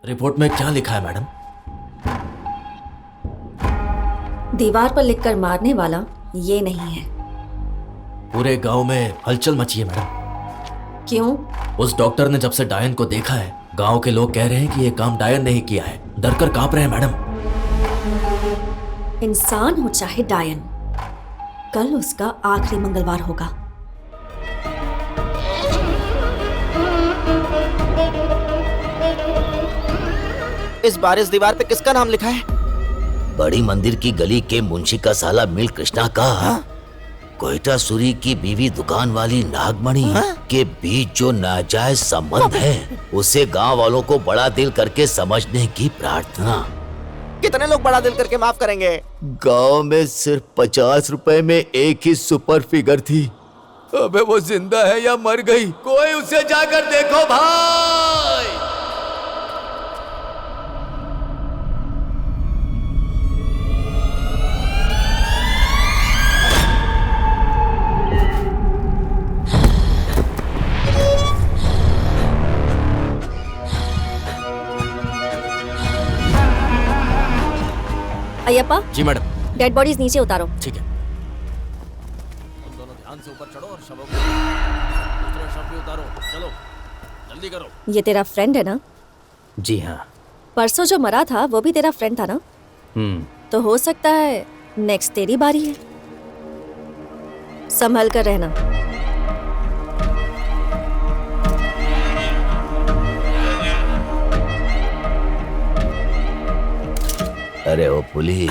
Report में क्या लिखा है मैडम? दीवार पर लिखकर मारने वाला ये नहीं है। पूरे गांव में हलचल मची है मैडम। क्यों? उस डॉक्टर ने जब से डायन को देखा है, गांव के लोग कह रहे हैं कि ये काम डायन ने ही किया है। डर कर कांप रहे हैं मैडम। इंसान हो चाहे डायन, कल उसका आखिरी मंगलवार होगा। इस बार इस दीवार पे किसका नाम लिखा है? बड़ी मंदिर की गली के मुंशी का साला मिल कृष्णा का कोयटा सूरी की बीवी दुकान वाली नागमणि के बीच जो नाजायज संबंध है, उसे गांव वालों को बड़ा दिल करके समझने की प्रार्थना। कितने लोग बड़ा दिल करके माफ करेंगे? गांव में सिर्फ 50 रुपए में एक ही सुपर फिगर थी। अबे वो जिंदा है या मर गई? कोई उसे जाकर देखो भाई। अय्यप्पा, जी मैडम। डेड बॉडीज नीचे उतारो। ठीक है। तुम दोनों ध्यान से ऊपर चढ़ो और शवों को दूसरा शव भी उतारो। चलो जल्दी करो। ये तेरा फ्रेंड है ना? जी हाँ। परसों जो मरा था वो भी तेरा फ्रेंड था ना? तो हो सकता है नेक्स्ट तेरी बारी है। संभल कर रहना। अरे ओ पुली,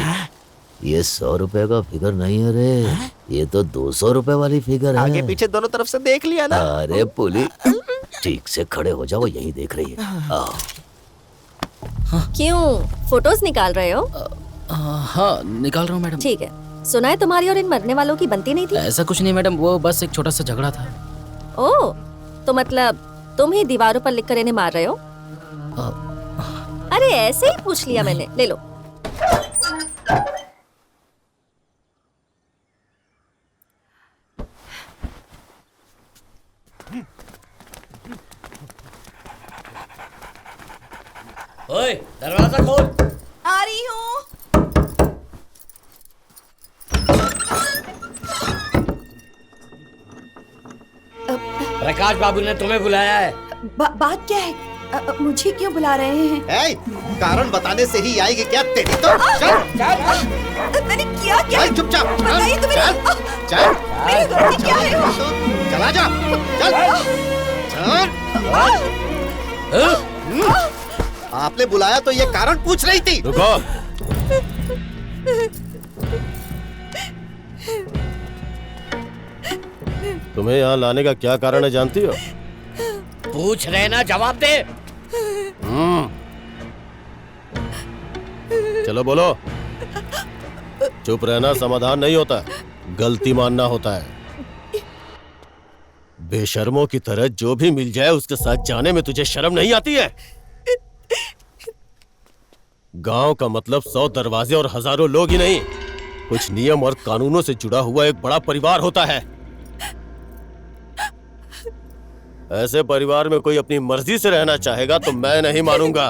ये 100 रुपए का फिगर नहीं है रे, ये तो 200 रुपए वाली फिगर है। आगे पीछे दोनों तरफ से देख लिया ना। अरे पुली, ठीक से खड़े हो जाओ, यही देख रही है। आओ। क्यों फोटोज निकाल रहे हो? हाँ निकाल रहा हूँ मैडम। ठीक है। सुना है तुम्हारी और इन मरने वालों की बनती नहीं थी? ऐसा कुछ नहीं मैडम, वो बस एक छोटा सा झगड़ा था। ओह, तो मतलब तुम ही दीवारों पर लिखकर इन्हें मार रहे हो? अरे ऐसे ही पूछ लिया मैंने। ले लो। ओए, दरवाजा खोल। आ रही हूँ। प्रकाश बाबू ने तुम्हें बुलाया है। बात क्या है? मुझे क्यों बुला रहे हैं? कारण बताने से ही आएगी क्या तेरी तो? चल। मैंने किया क्या? चुपचाप बताइए तो मेरी गलती क्या है? चला जा। चल। आपने बुलाया तो ये कारण पूछ रही थी। रुको। तुम्हें यहाँ लाने का क्या कारण है जानती हो? पूछ रहे ना, जवाब दे। चलो बोलो। चुप रहना समाधान नहीं होता, गलती मानना होता है। बेशर्मों की तरह जो भी मिल जाए उसके साथ जाने में तुझे शर्म नहीं आती है? गांव का मतलब 100 दरवाजे और हजारों लोग ही नहीं, कुछ नियम और कानूनों से जुड़ा हुआ एक बड़ा परिवार होता है। ऐसे परिवार में कोई अपनी मर्जी से रहना चाहेगा तो मैं नहीं मानूंगा।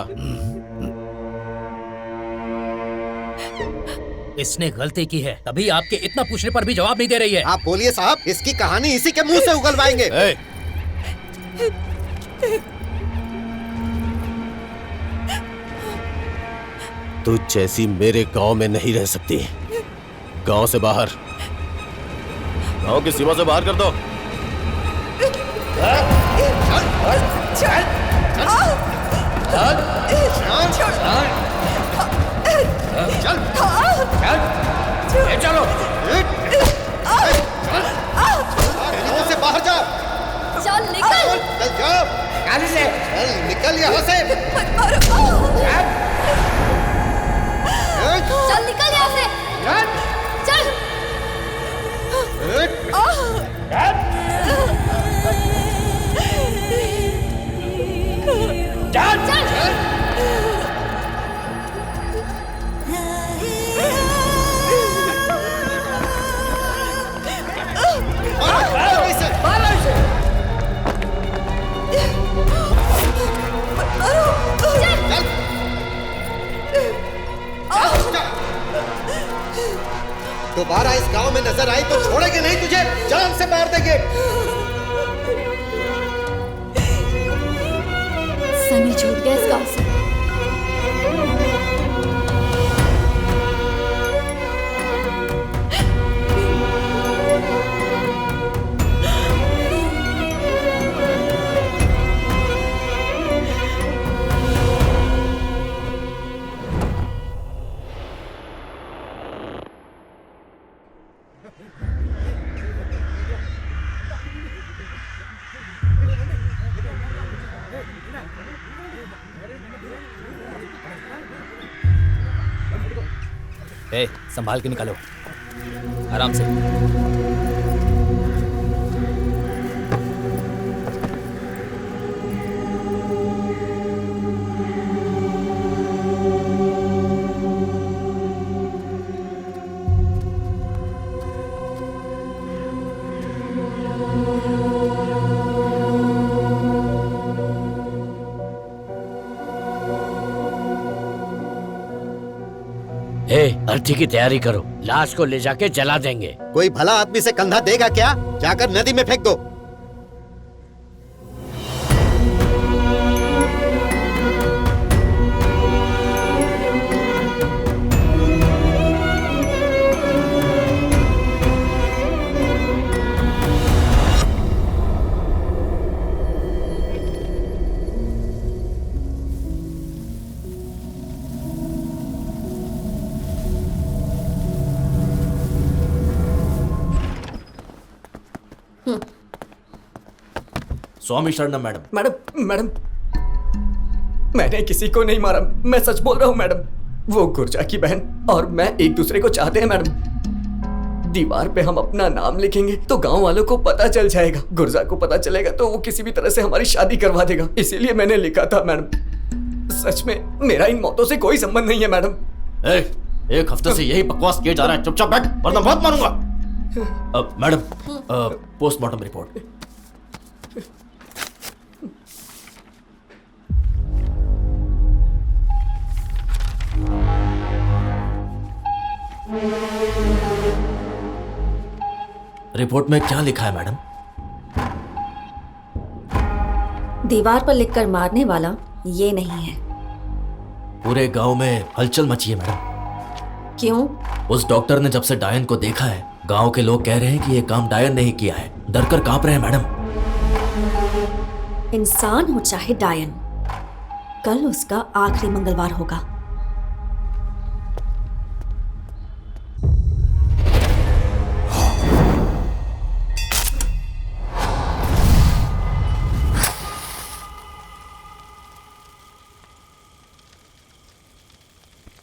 इसने गलती की है, तभी आपके इतना पूछने पर भी जवाब नहीं दे रही है। आप बोलिए साहब, इसकी कहानी इसी के मुंह से उगलवाएंगे। तू जैसी मेरे गांव में नहीं रह सकती। गांव से बाहर, गांव की सीमा से बाहर कर दो। चलो। से बाहर जा। चल निकल। चल जाओ। गाड़ी से चल निकल यहाँ से। चल निकल यहाँ से। चल। चल। दोबारा इस गांव में नजर आई तो छोड़ेंगे नहीं तुझे, जान से मार देंगे। सनी छूट गया इस गांव से। ए, संभाल के निकालो, आराम से। अर्थी की तैयारी करो, लाश को ले जाके जला देंगे। कोई भला आदमी से कंधा देगा क्या? जाकर नदी में फेंक दो। स्वामी शरणम मैडम। मैडम मैडम, मैंने किसी को नहीं मारा, मैं सच बोल रहा हूँ मैडम। वो गुर्जा की बहन और मैं एक दूसरे को चाहते हैं मैडम। दीवार पे हम अपना नाम लिखेंगे तो गांव वालों को पता चल जाएगा। गुर्जा को पता चलेगा तो वो किसी भी तरह से हमारी शादी करवा देगा, इसीलिए मैंने लिखा था मैडम। सच में मेरा इन मौतों से कोई संबंध नहीं है मैडम। एक हफ्ते से यही बकवास किए जा रहा है, चुपचाप बैठ वरना बहुत मारूंगा। Madam, postmortem report. रिपोर्ट में क्या लिखा है मैडम? दीवार पर लिखकर मारने वाला ये नहीं है। पूरे गांव में हलचल मची है मैडम। क्यों? उस डॉक्टर ने जब से डायन को देखा है, गांव के लोग कह रहे हैं कि ये काम डायन ने ही किया है। डरकर कांप रहे हैं मैडम। इंसान हो चाहे डायन, कल उसका आखिरी मंगलवार होगा।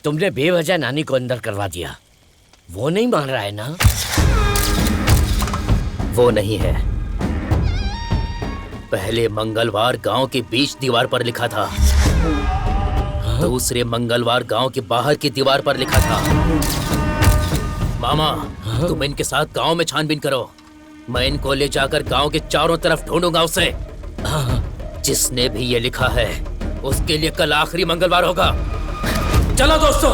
तुमने बेवजह नानी को अंदर करवा दिया, वो नहीं मान रहा है ना? वो नहीं है। पहले मंगलवार गांव के बीच दीवार पर लिखा था, दूसरे मंगलवार गांव के बाहर की दीवार पर लिखा था। मामा, तुम इनके साथ गांव में छानबीन करो। मैं इनको ले जाकर गांव के चारों तरफ ढूंढूंगा उसे। जिसने भी ये लिखा है उसके लिए कल आखिरी मंगलवार होगा। चलो दोस्तों।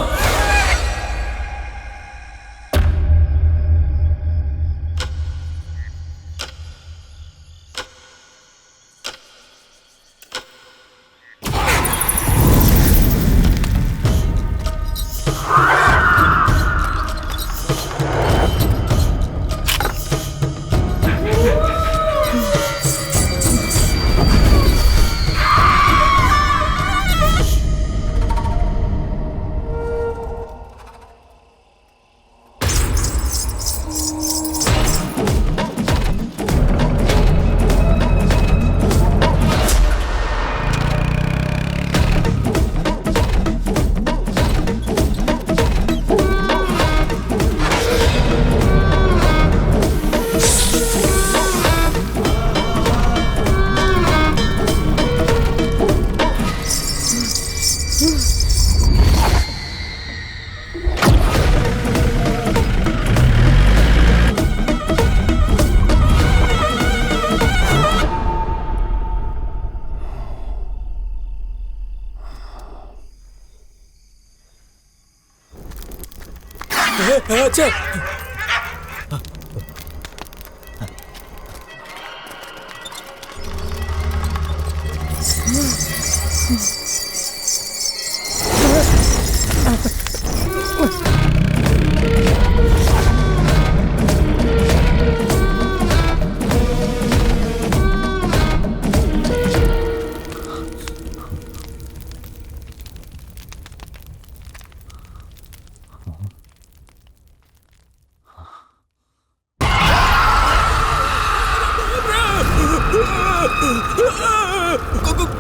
अच्छा,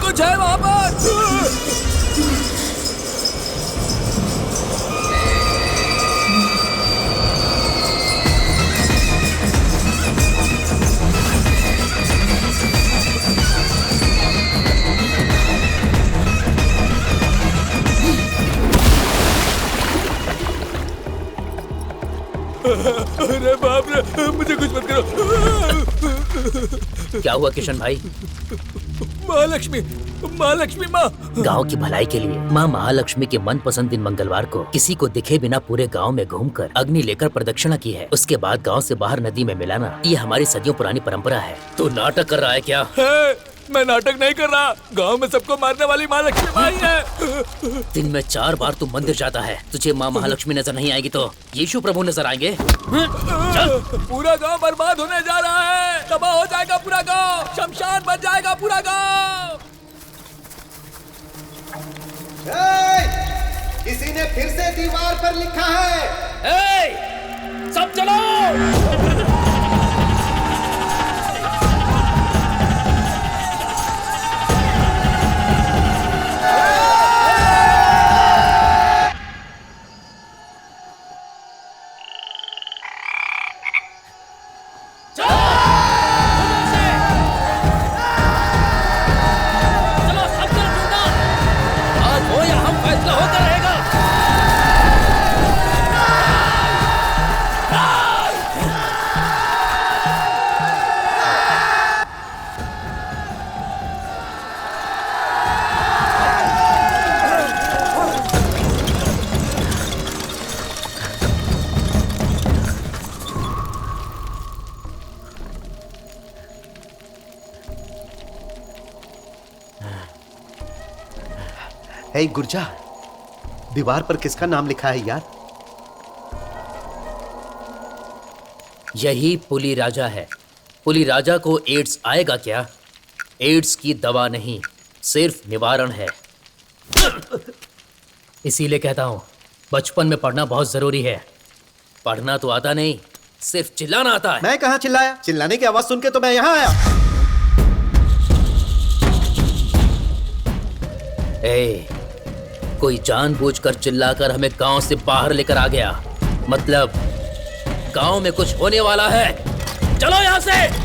कुछ है वहां पर। अरे बाप रे, मुझे कुछ मत करो। क्या हुआ किशन भाई? महालक्ष्मी, महालक्ष्मी माँ। गांव की भलाई के लिए माँ महालक्ष्मी के मनपसंद दिन मंगलवार को किसी को दिखे बिना पूरे गांव में घूमकर अग्नि लेकर प्रदक्षिणा की है। उसके बाद गांव से बाहर नदी में मिलाना ये हमारी सदियों पुरानी परंपरा है। तू नाटक कर रहा है क्या? मैं नाटक नहीं कर रहा। गांव में सबको मारने वाली महालक्ष्मी माँ ही है। दिन में 4 बार तू मंदिर जाता है, तुझे माँ महालक्ष्मी नजर नहीं आएगी तो यीशु प्रभु नजर आएंगे। चल। पूरा गांव बर्बाद होने जा रहा है। तबाह हो जाएगा पूरा गांव, शमशान बन जाएगा पूरा गांव। किसी ने फिर से दीवार पर लिखा है, सब चलो। हे गुर्जा, दीवार पर किसका नाम लिखा है यार? यही पुली राजा है। पुली राजा को एड्स आएगा क्या? एड्स की दवा नहीं, सिर्फ निवारण है। इसीलिए कहता हूं, बचपन में पढ़ना बहुत जरूरी है। पढ़ना तो आता नहीं, सिर्फ चिल्लाना आता है। मैं कहां चिल्लाया? चिल्लाने की आवाज सुन के तो मैं यहां आया। कोई जानबूझकर चिल्लाकर हमें गांव से बाहर लेकर आ गया। मतलब गांव में कुछ होने वाला है। चलो यहां से।